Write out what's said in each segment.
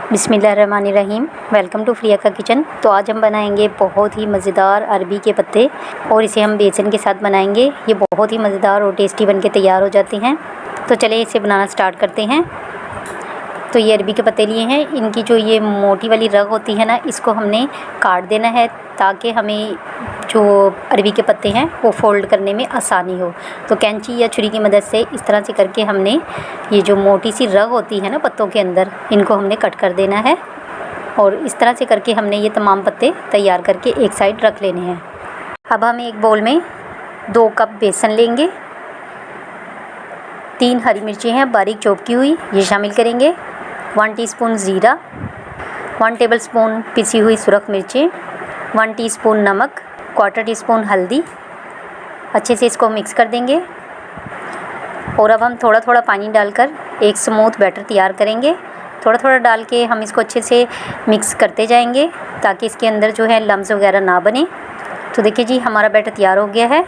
बिस्मिल्लाहिर्रहमानिर्रहीम। Welcome to Freya का kitchen. तो आज हम बनाएंगे बहुत ही मज़ेदार अरबी के पत्ते और इसे हम बेसन के साथ बनाएंगे। ये बहुत ही मज़ेदार और टेस्टी बनके तैयार हो जाते हैं। तो चलिए इसे बनाना स्टार्ट करते हैं। तो ये अरबी के पत्ते लिए हैं। इनकी जो ये मोटी वाली रग होती है ना, इसको हमने काट देना है ताकि हमें जो अरबी के पत्ते हैं वो फ़ोल्ड करने में आसानी हो। तो कैंची या छुरी की मदद से इस तरह से करके हमने ये जो मोटी सी रग होती है ना पत्तों के अंदर, इनको हमने कट कर देना है। और इस तरह से करके हमने ये तमाम पत्ते तैयार करके एक साइड रख लेने हैं। अब हम एक बोल में 2 कप बेसन लेंगे, 3 हरी मिर्ची हैं बारीक चॉप की हुई, ये शामिल करेंगे। 1 टीस्पून ज़ीरा, 1 टेबलस्पून पिसी हुई सुरख मिर्चें, 1 टीस्पून नमक, 1/4 टीस्पून हल्दी। अच्छे से इसको मिक्स कर देंगे। और अब हम थोड़ा थोड़ा पानी डालकर एक स्मूथ बैटर तैयार करेंगे। थोड़ा थोड़ा डाल के हम इसको अच्छे से मिक्स करते जाएंगे ताकि इसके अंदर जो है लम्स वगैरह ना बने। तो देखिए जी, हमारा बैटर तैयार हो गया है।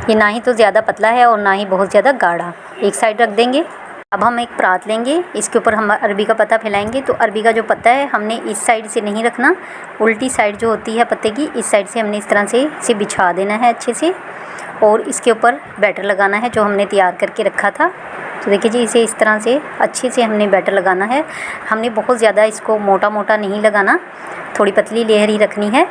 ये ना ही तो ज़्यादा पतला है और ना ही बहुत ज़्यादा गाढ़ा। एक साइड रख देंगे। अब हम एक परात लेंगे, इसके ऊपर हम अरबी का पत्ता फैलाएंगे। तो अरबी का जो पत्ता है हमने इस साइड से नहीं रखना, उल्टी साइड जो होती है पत्ते की, इस साइड से हमने इस तरह से इसे बिछा देना है अच्छे से। और इसके ऊपर बैटर लगाना है जो हमने तैयार करके रखा था। तो देखिए जी, इसे इस तरह से अच्छे से हमने बैटर लगाना है। हमने बहुत ज़्यादा इसको मोटा मोटा नहीं लगाना, थोड़ी पतली लेयर ही रखनी है।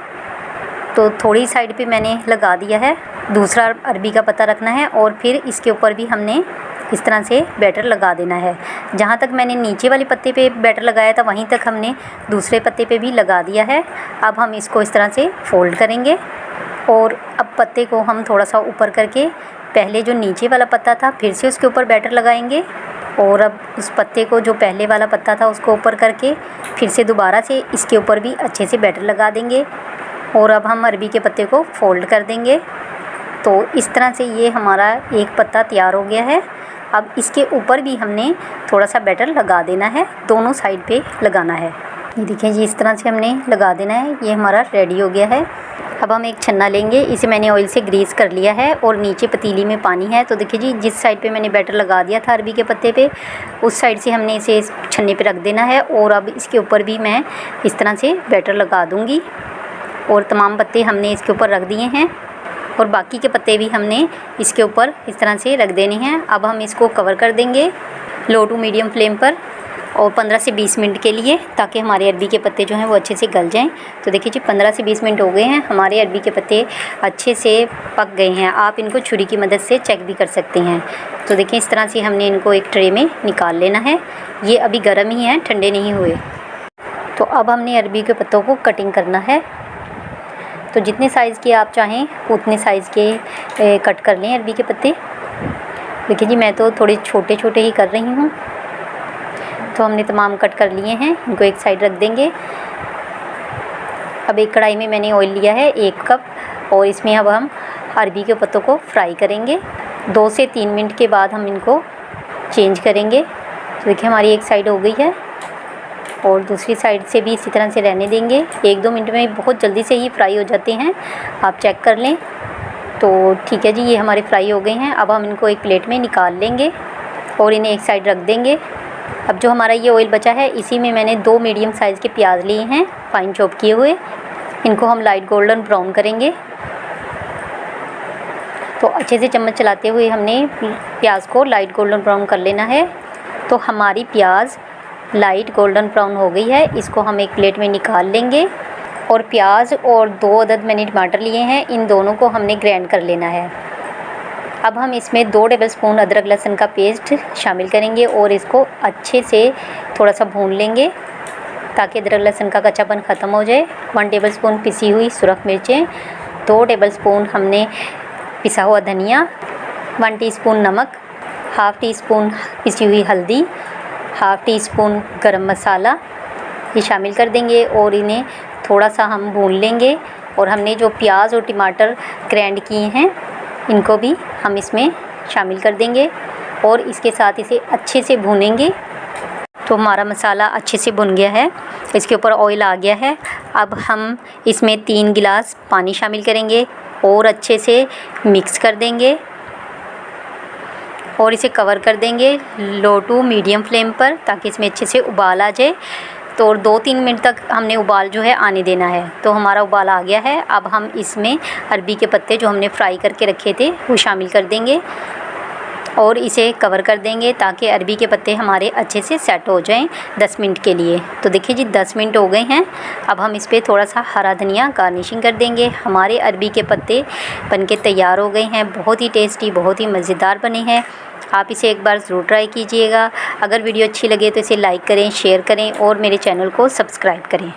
तो थोड़ी साइड पे मैंने लगा दिया है, दूसरा अरबी का पत्ता रखना है और फिर इसके ऊपर भी हमने इस तरह से बैटर लगा देना है। जहाँ तक मैंने नीचे वाले पत्ते पे बैटर लगाया था वहीं तक हमने दूसरे पत्ते पे भी लगा दिया है। अब हम इसको इस तरह से फ़ोल्ड करेंगे और अब पत्ते को हम थोड़ा सा ऊपर करके पहले जो नीचे वाला पत्ता था फिर से उसके ऊपर बैटर लगाएंगे। और अब उस पत्ते को जो पहले वाला पत्ता था उसको ऊपर करके फिर से दोबारा से इसके ऊपर भी अच्छे से बैटर लगा देंगे। और अब हम अरबी के पत्ते को फ़ोल्ड कर देंगे। तो इस तरह से ये हमारा एक पत्ता तैयार हो गया है। अब इसके ऊपर भी हमने थोड़ा सा बैटर लगा देना है, दोनों साइड पे लगाना है। ये देखिए जी, इस तरह से हमने लगा देना है। ये हमारा रेडी हो गया है। अब हम एक छन्ना लेंगे, इसे मैंने ऑयल से ग्रीस कर लिया है और नीचे पतीली में पानी है। तो देखिए जी, जिस साइड पे मैंने बैटर लगा दिया था अरबी के पत्ते पे, उस साइड से हमने इसे इस छन्ने पे रख देना है। और अब इसके ऊपर भी मैं इस तरह से बैटर लगा दूँगी। और तमाम पत्ते हमने इसके ऊपर रख दिए हैं और बाकी के पत्ते भी हमने इसके ऊपर इस तरह से रख देने हैं। अब हम इसको कवर कर देंगे लो टू मीडियम फ्लेम पर और 15 से 20 मिनट के लिए, ताकि हमारे अरबी के पत्ते जो हैं वो अच्छे से गल जाएं। तो देखिए जी, 15 से 20 मिनट हो गए हैं, हमारे अरबी के पत्ते अच्छे से पक गए हैं। आप इनको छुरी की मदद से चेक भी कर सकते हैं। तो देखिए, इस तरह से हमने इनको एक ट्रे में निकाल लेना है। ये अभी गर्म ही हैं, ठंडे नहीं हुए। तो अब हमने अरबी के पत्तों को कटिंग करना है। तो जितने साइज़ के आप चाहें उतने साइज़ के कट कर लें अरबी के पत्ते। देखिए जी, मैं तो थोड़े छोटे छोटे ही कर रही हूँ। तो हमने तमाम कट कर लिए हैं, इनको एक साइड रख देंगे। अब एक कढ़ाई में मैंने ऑयल लिया है 1 कप और इसमें अब हम अरबी के पत्तों को फ्राई करेंगे। 2 से 3 मिनट के बाद हम इनको चेंज करेंगे। तो देखिए, हमारी एक साइड हो गई है और दूसरी साइड से भी इसी तरह से रहने देंगे। 1-2 मिनट में बहुत जल्दी से ही फ्राई हो जाते हैं, आप चेक कर लें। तो ठीक है जी, ये हमारे फ्राई हो गए हैं। अब हम इनको एक प्लेट में निकाल लेंगे और इन्हें एक साइड रख देंगे। अब जो हमारा ये ऑयल बचा है, इसी में मैंने 2 मीडियम साइज़ के प्याज लिए हैं, फाइन चॉप किए हुए। इनको हम लाइट गोल्डन ब्राउन करेंगे। तो अच्छे से चम्मच चलाते हुए हमने प्याज को लाइट गोल्डन ब्राउन कर लेना है। तो हमारी प्याज लाइट गोल्डन ब्राउन हो गई है, इसको हम एक प्लेट में निकाल लेंगे। और प्याज और 2 अदद मैंने टमाटर लिए हैं, इन दोनों को हमने ग्राइंड कर लेना है। अब हम इसमें 2 टेबलस्पून अदरक लहसुन का पेस्ट शामिल करेंगे और इसको अच्छे से थोड़ा सा भून लेंगे ताकि अदरक लहसुन का कच्चापन ख़त्म हो जाए। 1 टेबलस्पून पिसी हुई सुरख मिर्चें, 2 टेबलस्पून हमने पिसा हुआ धनिया, 1 टीस्पून नमक, हाफ़ टी स्पून पिसी हुई हल्दी, हाफ़ टी स्पून गरम मसाला, ये शामिल कर देंगे और इन्हें थोड़ा सा हम भून लेंगे। और हमने जो प्याज और टमाटर ग्राइंड किए हैं, इनको भी हम इसमें शामिल कर देंगे और इसके साथ इसे अच्छे से भूनेंगे। तो हमारा मसाला अच्छे से भुन गया है, इसके ऊपर ऑयल आ गया है। अब हम इसमें 3 गिलास पानी शामिल करेंगे और अच्छे से मिक्स कर देंगे। और इसे कवर कर देंगे लो टू मीडियम फ्लेम पर, ताकि इसमें अच्छे से उबाल आ जाए। तो और 2-3 मिनट तक हमने उबाल जो है आने देना है। तो हमारा उबाल आ गया है। अब हम इसमें अरबी के पत्ते जो हमने फ्राई करके रखे थे वो शामिल कर देंगे और इसे कवर कर देंगे, ताकि अरबी के पत्ते हमारे अच्छे से सेट हो जाएं 10 मिनट के लिए। तो देखिए जी 10 मिनट हो गए हैं। अब हम इस पर थोड़ा सा हरा धनिया गार्निशिंग कर देंगे। हमारे अरबी के पत्ते बनके तैयार हो गए हैं। बहुत ही टेस्टी, बहुत ही मज़ेदार बने हैं। आप इसे एक बार ज़रूर ट्राई कीजिएगा। अगर वीडियो अच्छी लगे तो इसे लाइक करें, शेयर करें और मेरे चैनल को सब्सक्राइब करें।